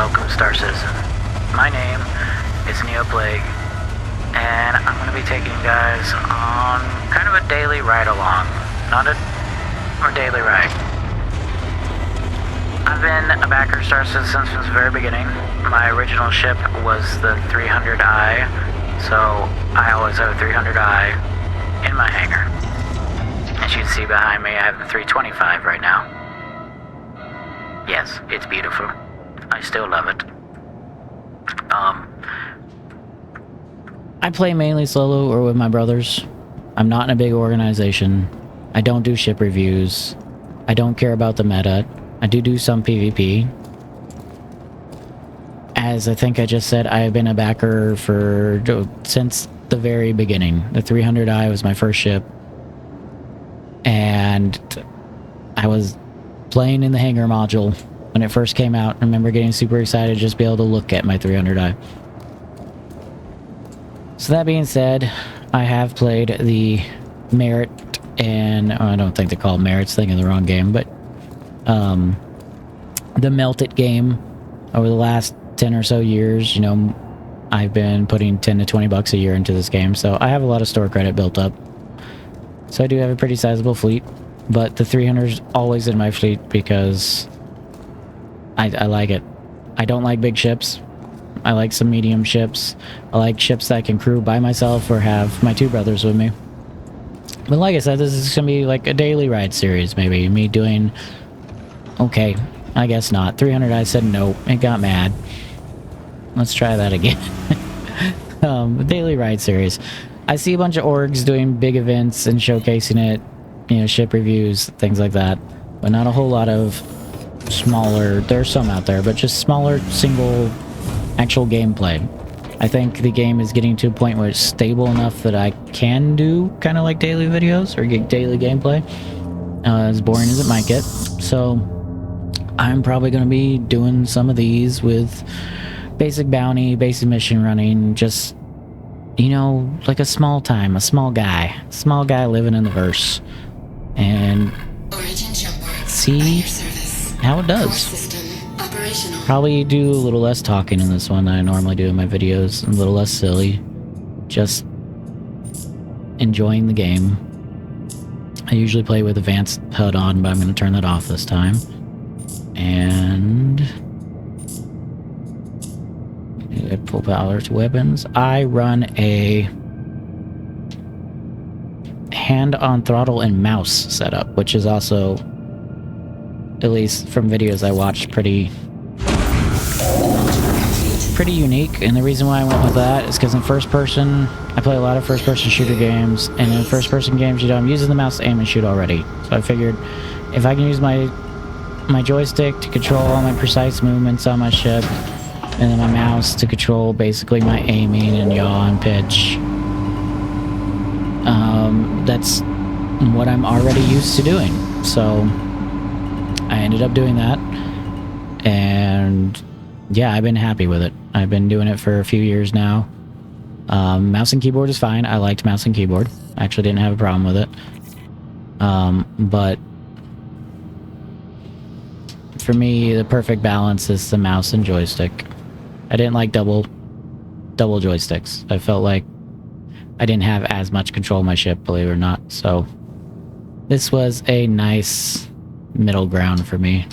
welcome Star Citizen. My name is Neo Plague, and I'm going to be taking you guys on kind of a daily ride along. Not a daily ride. I've been a backer of Star Citizen since the very beginning. My original ship was the 300i, so I always have a 300i in my hangar. As you can see behind me, I have the 325 right now. Yes, it's beautiful. I still love it. I play mainly solo or with my brothers. I'm not in a big organization. I don't do ship reviews. I don't care about the meta. I do some PvP. As I think I just said, I have been a backer since the very beginning. The 300i was my first ship. And I was playing in the hangar module when it first came out. I remember getting super excited to just be able to look at my 300i. So that being said, I have played the Merit and I don't think they call it Merits, thinking of the wrong game, but the Melted game over the last 10 or so years. You know, I've been putting 10 to 20 bucks a year into this game, so I have a lot of store credit built up. So I do have a pretty sizable fleet, but the 300 is always in my fleet because I like it. I don't like big ships. I like some medium ships. I like ships that I can crew by myself or have my two brothers with me. But like I said, this is going to be like a daily ride series, maybe. Me doing... Okay, I guess not. 300, I said no. It got mad. Let's try that again. Daily ride series. I see a bunch of orgs doing big events and showcasing it. You know, ship reviews, things like that. But not a whole lot of smaller... There's some out there, but just smaller, single... actual gameplay. I think the game is getting to a point where it's stable enough that I can do kind of like daily videos or get daily gameplay, as boring as it might get. So I'm probably going to be doing some of these with basic bounty, basic mission running, just, you know, like a small guy living in the verse, and see how it does. Probably do a little less talking in this one than I normally do in my videos, a little less silly, just enjoying the game. I usually play with advanced HUD on, but I'm going to turn that off this time. And full power to weapons. I run a hand on throttle and mouse setup, which is also, at least from videos I watched, pretty unique. And the reason why I went with that is because in first person, I play a lot of first person shooter games, and in first person games, you know, I'm using the mouse to aim and shoot already. So I figured if I can use my joystick to control all my precise movements on my ship, and then my mouse to control basically my aiming and yaw and pitch, that's what I'm already used to doing. So I ended up doing that, and yeah, I've been happy with it. I've been doing it for a few years now. Mouse and keyboard is fine. I liked mouse and keyboard. I actually didn't have a problem with it. But for me, the perfect balance is the mouse and joystick. I didn't like double joysticks. I felt like I didn't have as much control of my ship, believe it or not. So this was a nice middle ground for me.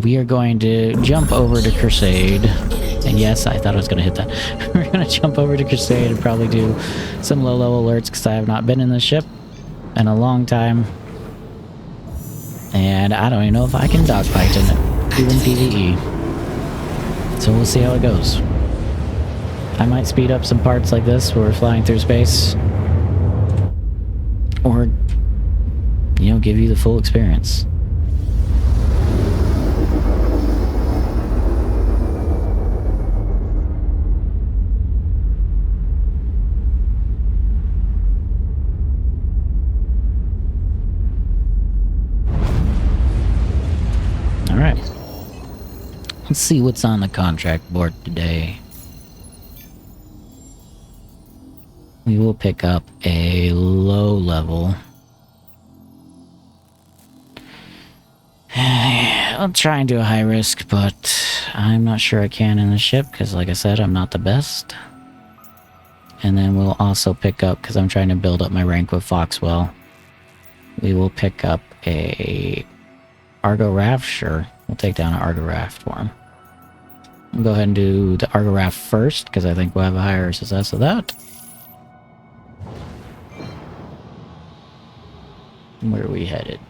We are going to jump over to Crusade. And yes, I thought I was going to hit that. We're going to jump over to Crusade and probably do some low-level alerts because I have not been in this ship in a long time. And I don't even know if I can dogfight in it, even PvE. So we'll see how it goes. I might speed up some parts like this where we're flying through space. Or, you know, give you the full experience. Alright. Let's see what's on the contract board today. We will pick up a low level I'll try and do a high risk, but I'm not sure I can in the ship because, like I said, I'm not the best. And then we'll also pick up, because I'm trying to build up my rank with Foxwell, we will pick up a Argo Raft. Sure, we'll take down an Argo Raft for him. We'll go ahead and do the Argo Raft first, because I think we'll have a higher success of that. Where are we headed?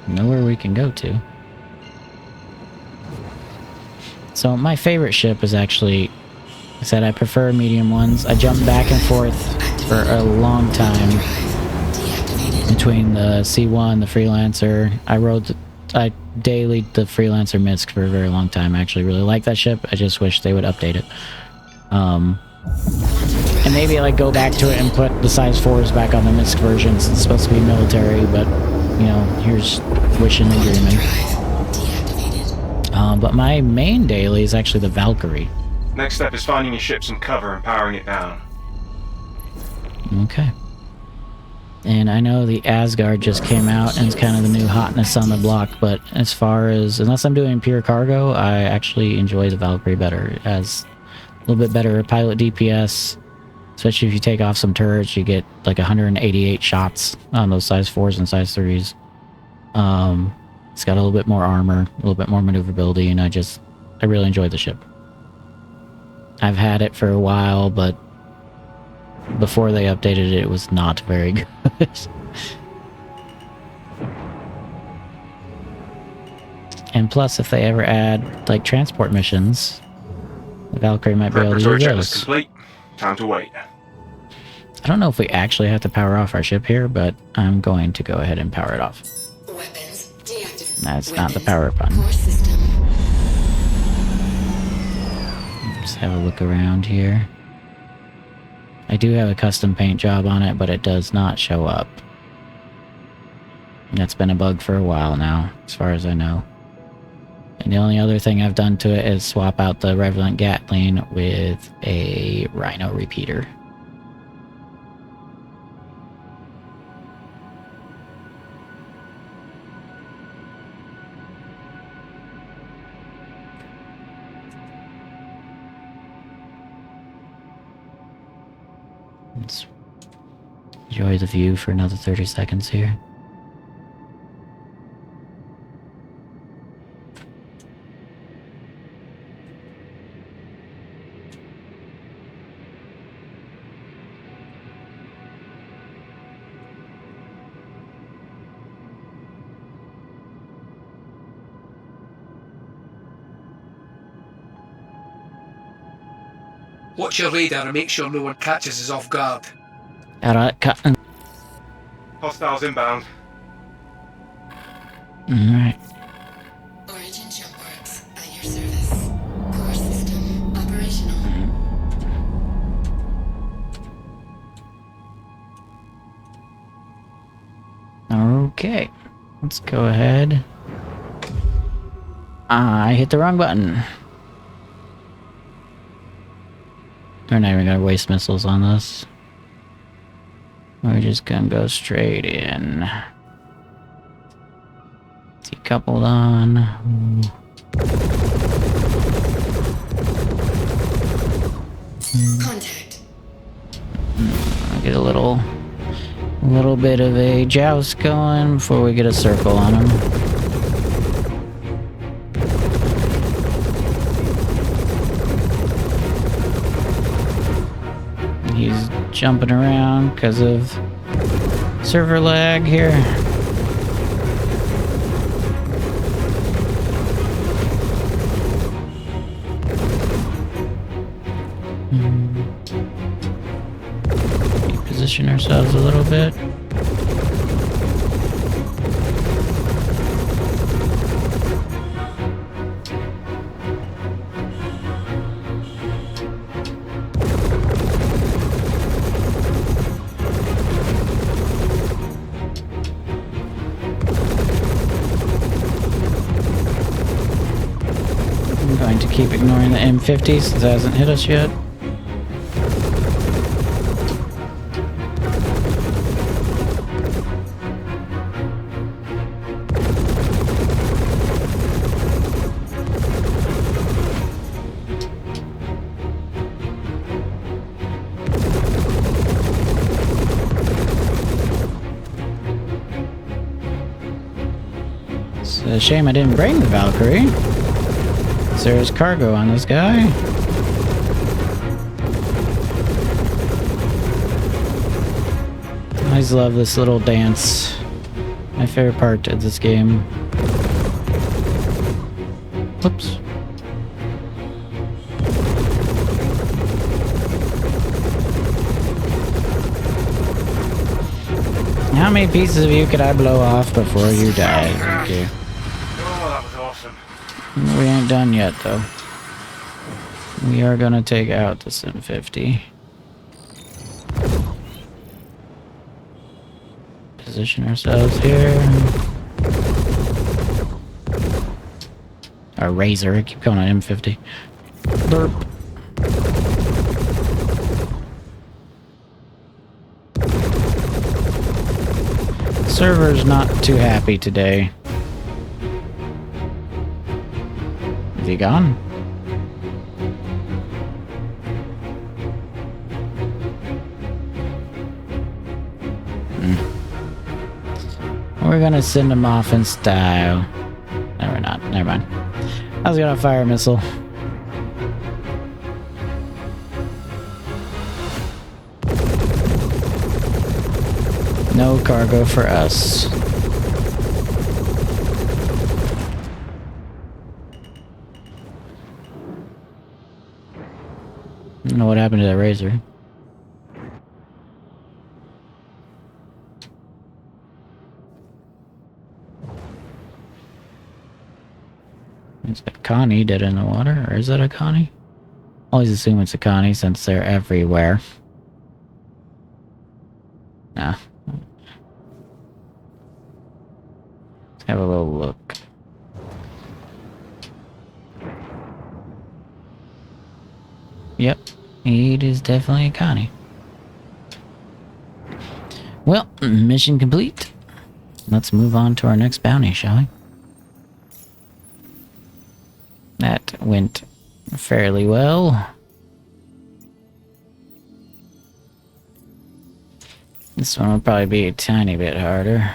Nowhere we can go to. So my favorite ship is actually, I said I prefer medium ones. I jumped back and forth for a long time between the C1, the Freelancer. I dailied the Freelancer Mitsk for a very long time. I actually really like that ship. I just wish they would update it. And maybe like go back to it and put the size 4s back on the Mitsk versions. It's supposed to be military, but you know, here's wishing and dreaming. But my main daily is actually the Valkyrie. Next step is finding your ship some cover and powering it down. Okay. And I know the Asgard just came out and it's kind of the new hotness on the block, but as far as, unless I'm doing pure cargo, I actually enjoy the Valkyrie better. It has a little bit better pilot DPS, especially if you take off some turrets, you get like 188 shots on those size 4s and size 3s. It's got a little bit more armor, a little bit more maneuverability, and I really enjoy the ship. I've had it for a while, but before they updated it, it was not very good. And plus, if they ever add, like, transport missions, the Valkyrie might be able to do Preparatory checklist those. complete. Time to wait. I don't know if we actually have to power off our ship here, but I'm going to go ahead and power it off. Weapons deactivated. That's not the power button. Core system. Just have a look around here. I do have a custom paint job on it, but it does not show up. That's been a bug for a while now, as far as I know. And the only other thing I've done to it is swap out the Revenant Gatling with a Rhino repeater. Let's enjoy the view for another 30 seconds here. Watch your radar and make sure no one catches us off guard. Alright, Captain. Hostiles inbound. Alright. Origin jump works at your service. Core system operational. Okay. Let's go ahead. I hit the wrong button. We're not even gonna waste missiles on this. We're just gonna go straight in. Decoupled on. Contact. I'll get a little bit of a joust going before we get a circle on him. He's jumping around because of server lag here. Position ourselves a little bit. I'm going to keep ignoring the M50 since it hasn't hit us yet. It's a shame I didn't bring the Valkyrie. There's cargo on this guy. I always love this little dance. My favorite part of this game. Whoops. How many pieces of you could I blow off before you die? Thank you. Oh, that was awesome. We ain't done yet, though. We are gonna take out the Sim 50. Position ourselves here. Our Razor, I keep calling it M50. Burp. Server's not too happy today. Is he gone? We're gonna send him off in style. No, we're not. Never mind. I was gonna fire a missile. No cargo for us. I don't know what happened to that Razor. Is that Connie dead in the water? Or is that a Connie? Always assume it's a Connie since they're everywhere. Nah. Let's have a little look. Yep, it is definitely a Connie. Well, mission complete. Let's move on to our next bounty, shall we? That went fairly well. This one will probably be a tiny bit harder.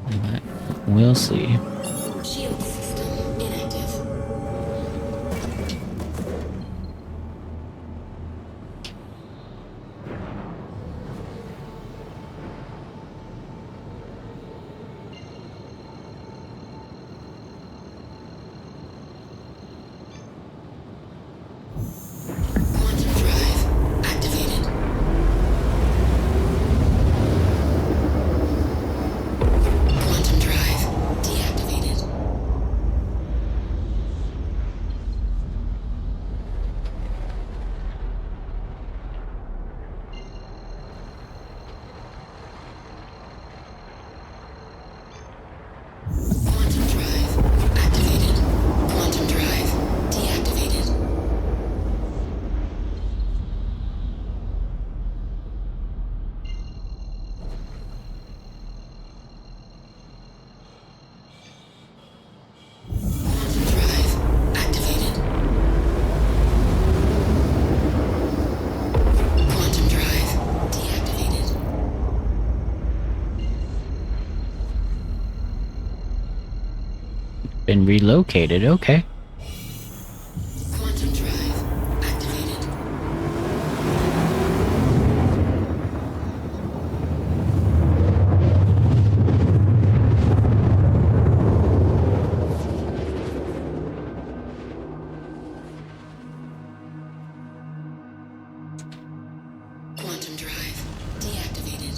But we'll see. Shield system inactive. Quantum drive activated. Quantum drive deactivated. Quantum drive activated. Quantum drive deactivated. Quantum drive activated. Quantum drive deactivated. Been relocated, okay. Quantum drive activated. Quantum drive deactivated.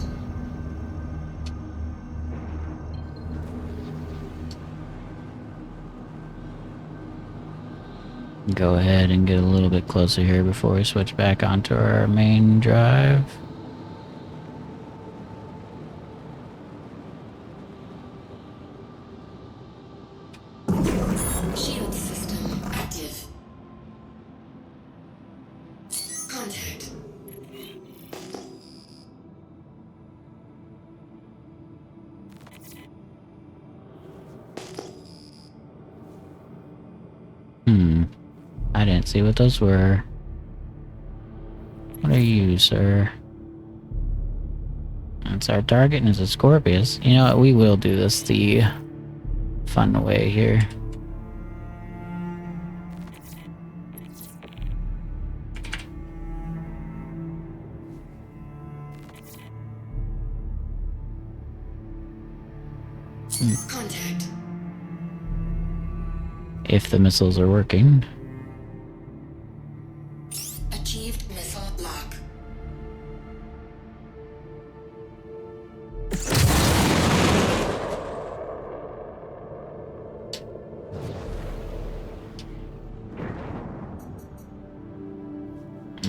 Go ahead and get a little bit closer here before we switch back onto our main drive. Shield system active. Contact. I didn't see what those were. What are you, sir? That's our target, and it's a Scorpius. You know what? We will do this the fun way here. Contact. If the missiles are working. Achieved missile lock.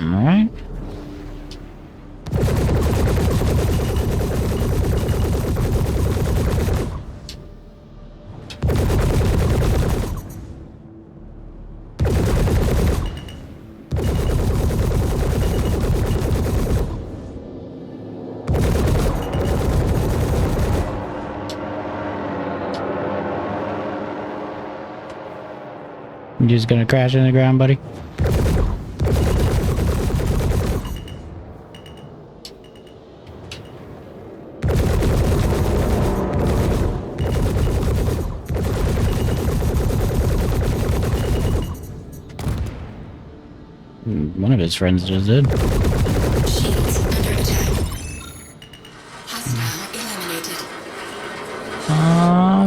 Alright. You just gonna crash in the ground, buddy? One of his friends just did. Shields under attack. Hostile eliminated.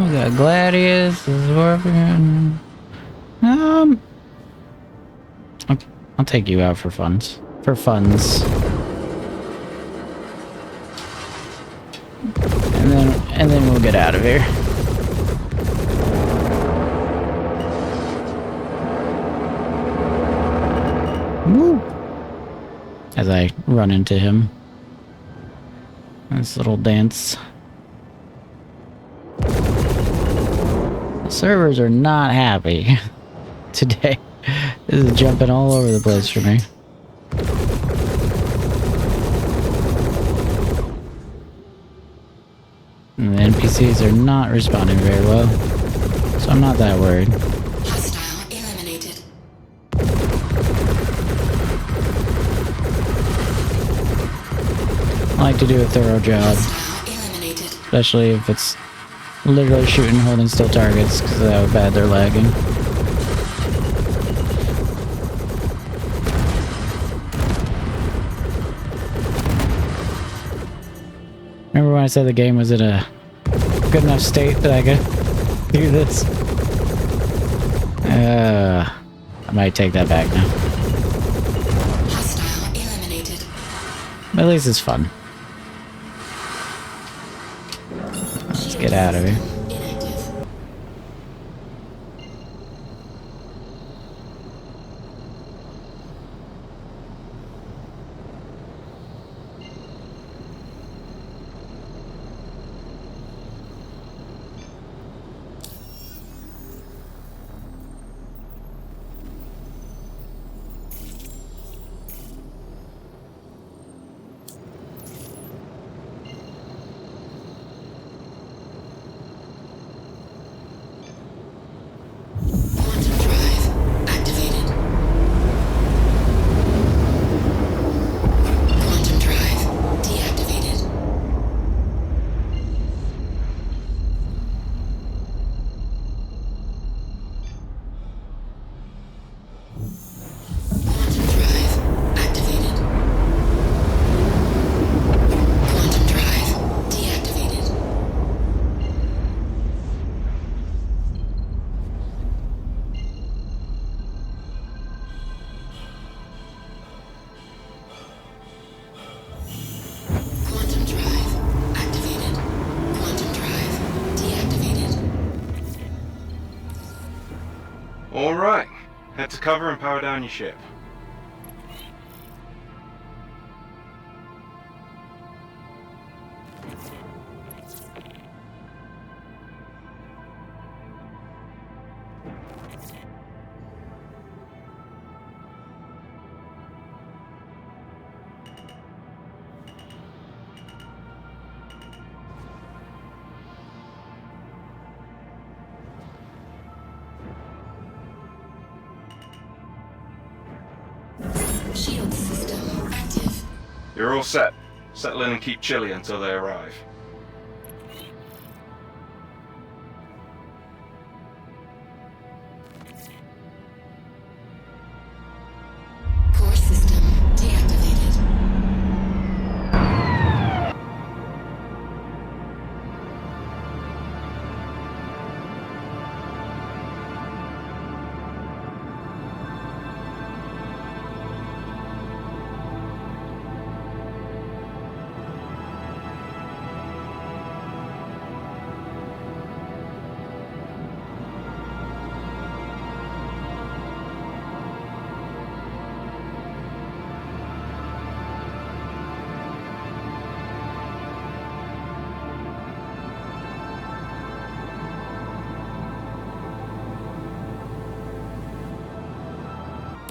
We got Gladius, Scorpion. I'll take you out for funds. For funds. And then we'll get out of here. Woo! As I run into him. This little dance. The servers are not happy today. This is jumping all over the place for me. And the NPCs are not responding very well, so I'm not that worried. Hostile eliminated. I like to do a thorough job, Hostile eliminated. especially if it's literally shooting holding still targets, because of how bad they're lagging. Remember when I said the game was in a good enough state that I could do this? I might take that back now. Hostile eliminated. But at least it's fun. Let's get out of here. Inactive. Quantum drive activated. Quantum drive deactivated. Quantum drive activated. Quantum drive deactivated. Quantum drive activated. Quantum drive deactivated. All right. Head to cover and power down your ship. Shield system active. You're all set. Settle in and keep chilly until they arrive. Core system deactivated.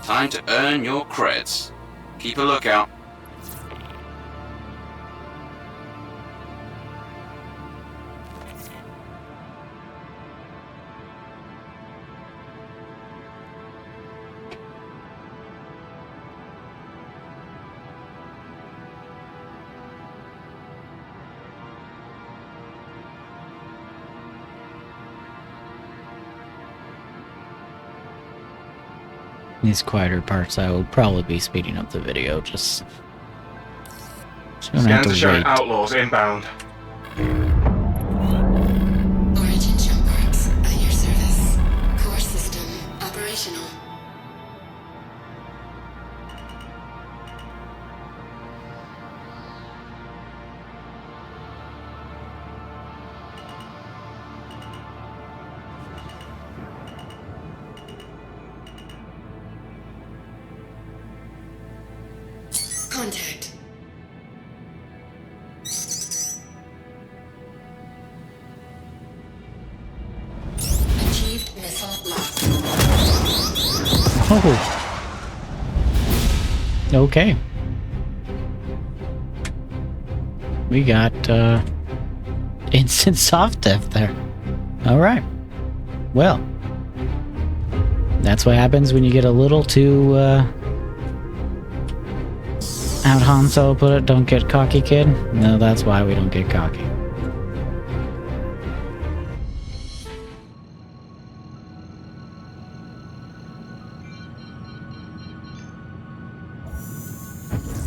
Time to earn your creds. Keep a lookout. These quieter parts, I will probably be speeding up the video, just so I don't have Scans are to showing wait. outlaws inbound. Origin jump parts at your service. Core system operational. Contact. Achieved missile lock. Oh. Okay. We got instant soft death there. Alright. Well. That's what happens when you get a little too out Han Solo put it, don't get cocky, kid. No, that's why we don't get cocky.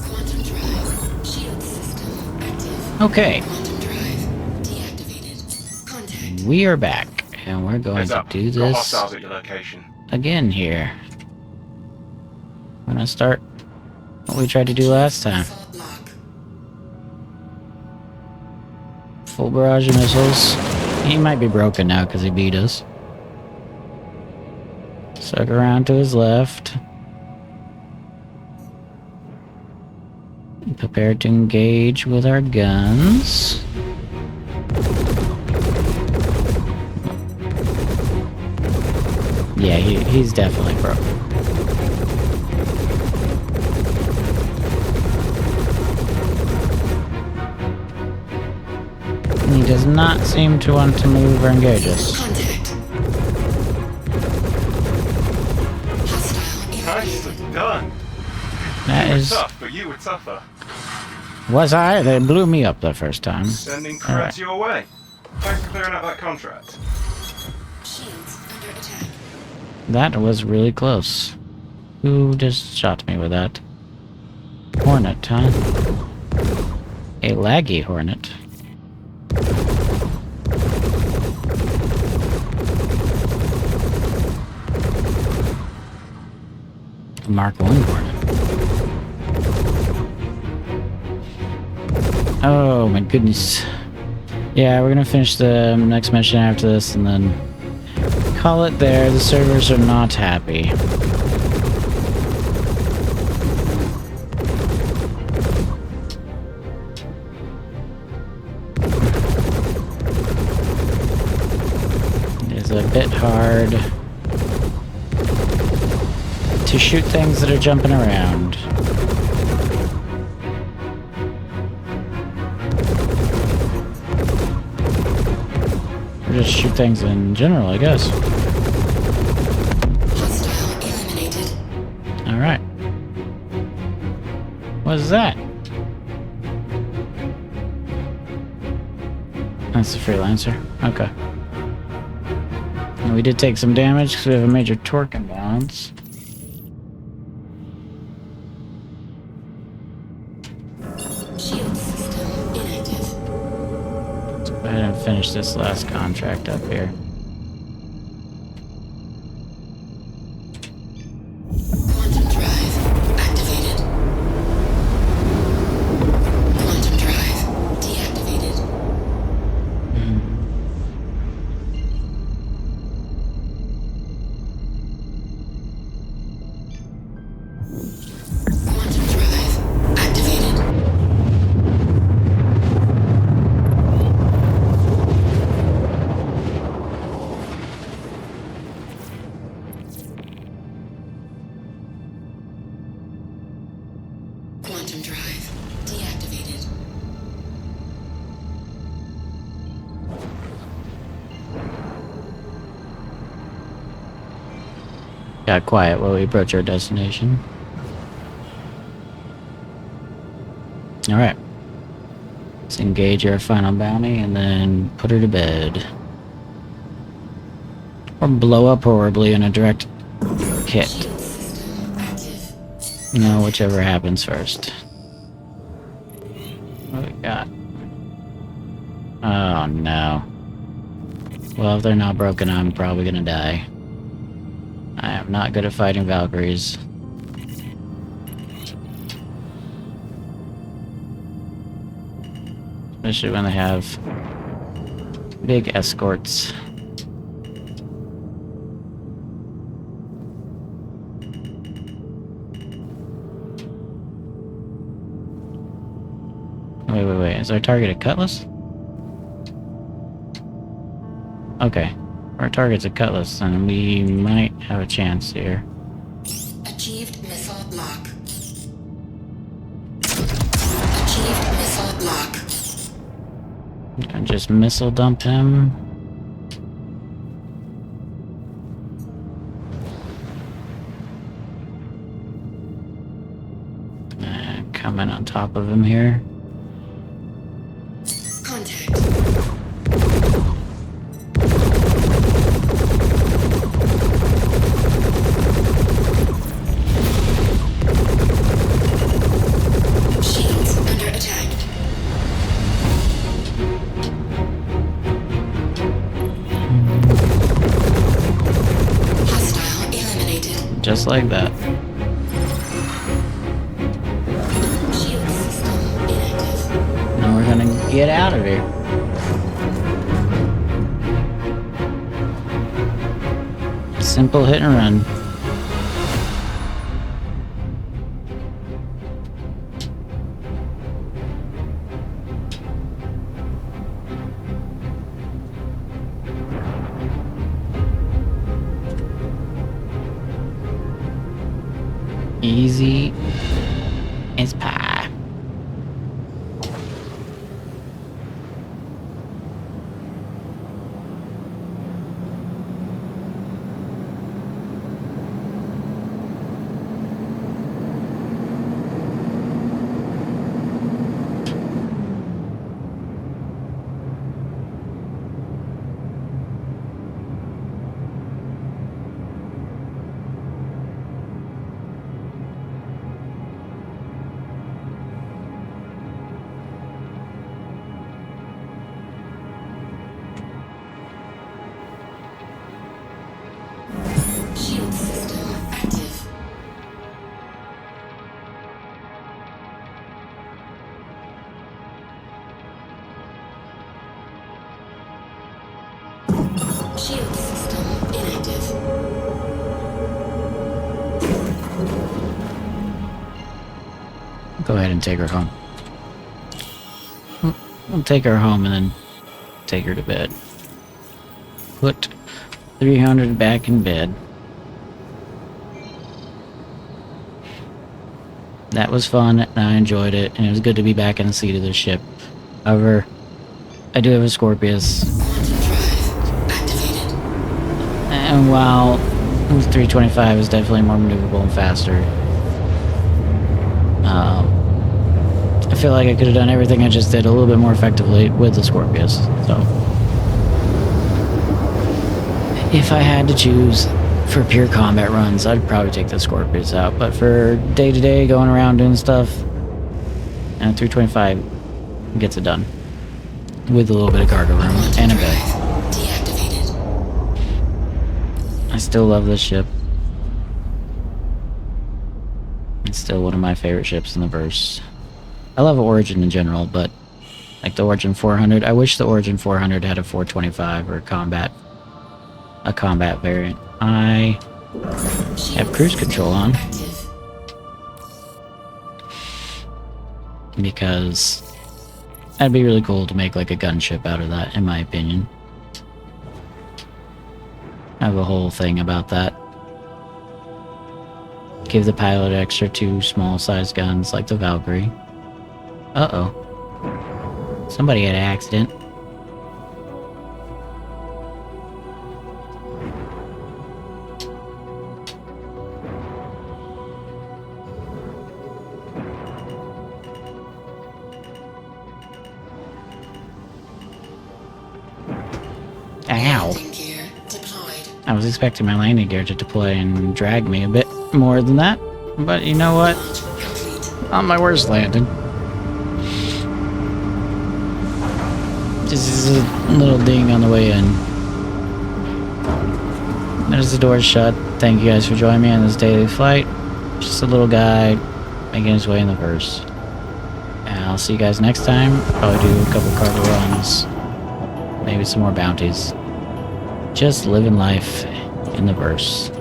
Quantum drive. Shield system active. Okay, Quantum drive deactivated. Contact. we are back, and we're going Heads to up. do Got this hostiles at your location. again here. I'm gonna start what we tried to do last time. Missile lock. Full barrage of missiles. He might be broken now because he beat us. Suck around to his left. Prepared to engage with our guns. Yeah, he's definitely broken. He does not seem to want to move or engage us. Contact. Hostile Nicely eliminated. done. That You were is... tough, but you were tougher. Was I? They blew me up the first time. Sending creds Alright. your way. Thanks for clearing out that contract. Shields under attack. That was really close. Who just shot me with that? Hornet, huh? A laggy Hornet. A Mark 1 Hornet. Oh my goodness. Yeah, we're gonna finish the next mission after this and then call it there. The servers are not happy. It is a bit hard to shoot things that are jumping around. Or just shoot things in general, I guess. Hostile eliminated. Alright. What is that? That's the freelancer. Okay. And we did take some damage because we have a major torque imbalance. Shield system inactive. Let's go ahead and finish this last contract up here. Quantum drive activated. Quantum drive deactivated. Quantum drive activated. Quantum drive deactivated. Got quiet while we approach our destination. Alright. Let's engage our final bounty and then put her to bed. Or blow up horribly in a direct hit. Shield system active. No, whichever happens first. What we got? Oh no. Well, if they're not broken, I'm probably gonna die. I am not good at fighting Valkyries. Especially when they have big escorts. Wait. Is our target a Cutlass? Okay. Our target's a Cutlass, and we might have a chance here. Achieved missile lock. Achieved missile lock. And just missile dump him. And come in on top of him here. Contact. Shields under attack. Hostile eliminated. Just like that. Shield system inactive. Now we're gonna get out of here. Simple hit and run. Easy as pie. Shield system active. Shield system inactive. Go ahead and take her home. We'll take her home and then take her to bed. Put 300 back in bed. That was fun, and I enjoyed it, and it was good to be back in the seat of the ship. However, I do have a Scorpius, Quantum drive activated. and while the 325 is definitely more maneuverable and faster, I feel like I could have done everything I just did a little bit more effectively with the Scorpius. So, if I had to choose for pure combat runs, I'd probably take the Scorpius out. But for day-to-day, going around doing stuff, and 325 gets it done. With a little bit of cargo room and a bed. Deactivated. I still love this ship. It's still one of my favorite ships in the verse. I love Origin in general, but like the Origin 400, I wish the Origin 400 had a 425 or a combat variant. I have cruise control on Active. because that'd be really cool to make like a gunship out of that, in my opinion. I have a whole thing about that. Give the pilot extra 2 small-sized guns like the Valkyrie. Uh-oh. Somebody had an accident. Ow. Landing gear deployed. I was expecting my landing gear to deploy and drag me a bit more than that, but you know what? Launch complete. On my worst landing. This is a little ding on the way in. There's the door shut. Thank you guys for joining me on this daily flight. Just a little guy making his way in the verse. And I'll see you guys next time. Probably do a couple cargo runs. Maybe some more bounties. Just living life in the verse.